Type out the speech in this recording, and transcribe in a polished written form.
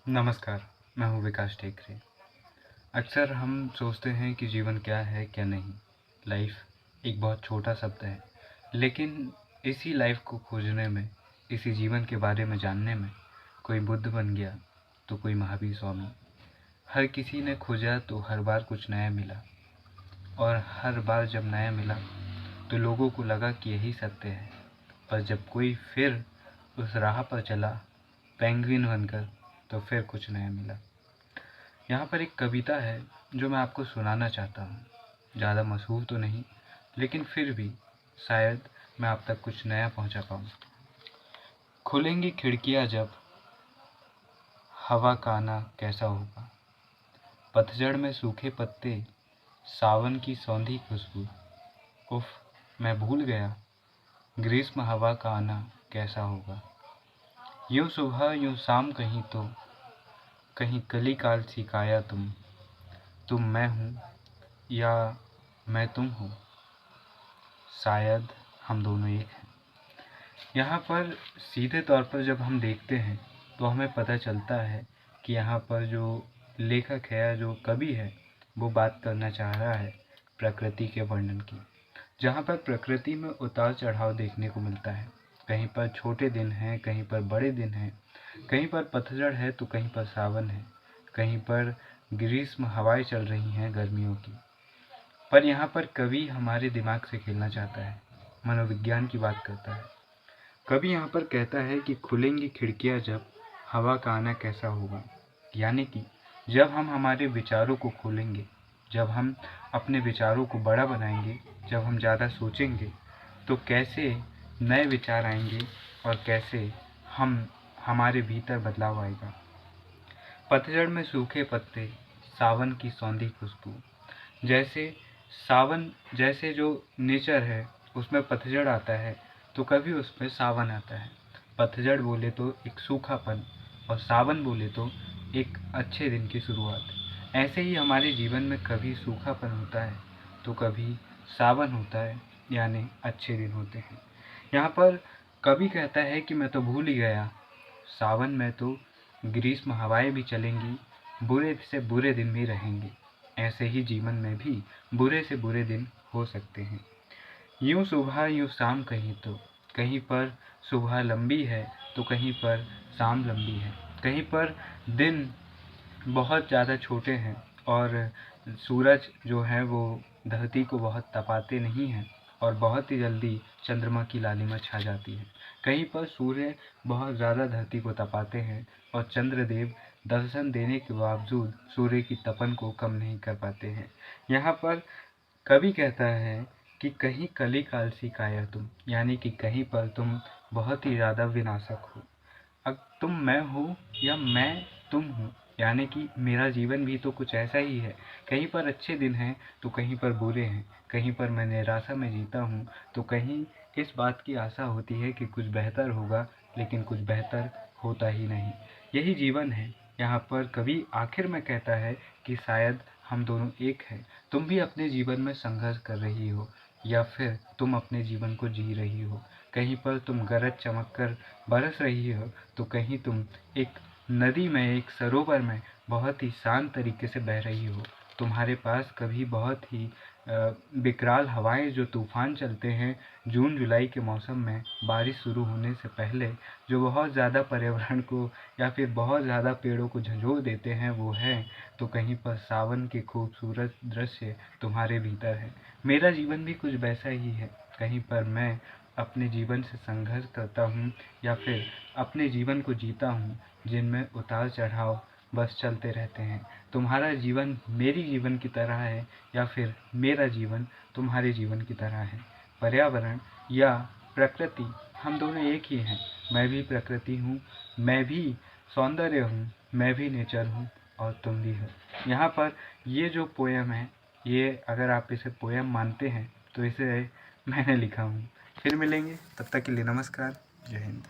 नमस्कार, मैं हूँ विकास टेकरे। अक्सर हम सोचते हैं कि जीवन क्या है, क्या नहीं। लाइफ एक बहुत छोटा शब्द है, लेकिन इसी लाइफ को खोजने में, इसी जीवन के बारे में जानने में, कोई बुद्ध बन गया, तो कोई महावीर स्वामी। हर किसी ने खोजा तो हर बार कुछ नया मिला, और हर बार जब नया मिला, तो लोगों को लगा कि यही सत्य है। पर जब कोई फिर उस राह पर चला, पेंगुइन बनकर, तो फिर कुछ नया मिला। यहाँ पर एक कविता है जो मैं आपको सुनाना चाहता हूँ। ज़्यादा मशहूर तो नहीं, लेकिन फिर भी शायद मैं आप तक कुछ नया पहुँचा पाऊँ। खुलेंगी खिड़कियाँ जब, हवा का आना कैसा होगा। पतझड़ में सूखे पत्ते, सावन की सौंधी खुशबू। उफ, मैं भूल गया, ग्रीष्म हवा का आना कैसा होगा। यूँ सुबह यूँ शाम कहीं तो, कहीं कली काल सिकाया तुम मैं हूँ या मैं तुम हो, शायद हम दोनों एक हैं। यहाँ पर सीधे तौर पर जब हम देखते हैं तो हमें पता चलता है कि यहाँ पर जो लेखक है या जो कवि है, वो बात करना चाह रहा है प्रकृति के वर्णन की। जहाँ पर प्रकृति में उतार चढ़ाव देखने को मिलता है। कहीं पर छोटे दिन हैं, कहीं पर बड़े दिन हैं, कहीं पर पतझड़ है तो कहीं पर सावन है, कहीं पर ग्रीष्म हवाएं चल रही हैं गर्मियों की। पर यहाँ पर कवि हमारे दिमाग से खेलना चाहता है, मनोविज्ञान की बात करता है। कवि यहाँ पर कहता है कि खुलेंगी खिड़कियाँ जब, हवा का आना कैसा होगा। यानी कि जब हम हमारे विचारों को खोलेंगे, जब हम अपने विचारों को बड़ा बनाएंगे, जब हम ज़्यादा सोचेंगे, तो कैसे नए विचार आएंगे और कैसे हमारे भीतर बदलाव आएगा। पतझड़ में सूखे पत्ते, सावन की सौंधी खुशबू। जैसे सावन, जैसे जो नेचर है उसमें पतझड़ आता है तो कभी उसमें सावन आता है। पतझड़ बोले तो एक सूखापन, और सावन बोले तो एक अच्छे दिन की शुरुआत। ऐसे ही हमारे जीवन में कभी सूखापन होता है तो कभी सावन होता है, यानी अच्छे दिन होते हैं। यहाँ पर कवि कहता है कि मैं तो भूल ही गया, सावन में तो ग्रीष्म हवाएं भी चलेंगी, बुरे से बुरे दिन भी रहेंगे। ऐसे ही जीवन में भी बुरे से बुरे दिन हो सकते हैं। यूँ सुबह यूँ शाम कहीं तो, कहीं पर सुबह लंबी है तो कहीं पर शाम लंबी है। कहीं पर दिन बहुत ज़्यादा छोटे हैं और सूरज जो है वो धरती को बहुत तपाते नहीं हैं, और बहुत ही जल्दी चंद्रमा की लालिमा छा जाती है। कहीं पर सूर्य बहुत ज़्यादा धरती को तपाते हैं और चंद्रदेव दर्शन देने के बावजूद सूर्य की तपन को कम नहीं कर पाते हैं। यहाँ पर कवि कहता है कि कहीं कली काल सी काया तुम, यानी कि कहीं पर तुम बहुत ही ज़्यादा विनाशक हो। अब तुम मैं हो या मैं तुम हूँ, यानी कि मेरा जीवन भी तो कुछ ऐसा ही है। कहीं पर अच्छे दिन हैं तो कहीं पर बुरे हैं, कहीं पर मैं निराशा में जीता हूँ तो कहीं इस बात की आशा होती है कि कुछ बेहतर होगा, लेकिन कुछ बेहतर होता ही नहीं। यही जीवन है। यहाँ पर कवि आखिर में कहता है कि शायद हम दोनों एक हैं। तुम भी अपने जीवन में संघर्ष कर रही हो, या फिर तुम अपने जीवन को जी रही हो। कहीं पर तुम गरज चमक कर बरस रही हो तो कहीं तुम एक नदी में, एक सरोवर में बहुत ही शांत तरीके से बह रही हो। तुम्हारे पास कभी बहुत ही विकराल हवाएं जो तूफान चलते हैं जून जुलाई के मौसम में, बारिश शुरू होने से पहले, जो बहुत ज़्यादा पर्यावरण को या फिर बहुत ज़्यादा पेड़ों को झंझोर देते हैं, वो है। तो कहीं पर सावन के खूबसूरत दृश्य तुम्हारे भीतर है। मेरा जीवन भी कुछ वैसा ही है। कहीं पर मैं अपने जीवन से संघर्ष करता हूँ या फिर अपने जीवन को जीता हूँ, जिनमें उतार चढ़ाव बस चलते रहते हैं। तुम्हारा जीवन मेरी जीवन की तरह है, या फिर मेरा जीवन तुम्हारे जीवन की तरह है। पर्यावरण या प्रकृति, हम दोनों एक ही हैं। मैं भी प्रकृति हूँ, मैं भी सौंदर्य हूँ, मैं भी नेचर हूँ, और तुम भी हो। यहाँ पर ये जो पोयम है, ये अगर आप इसे पोयम मानते हैं तो इसे मैंने लिखा हूँ। फिर मिलेंगे, तब तक के लिए नमस्कार, जय हिंद।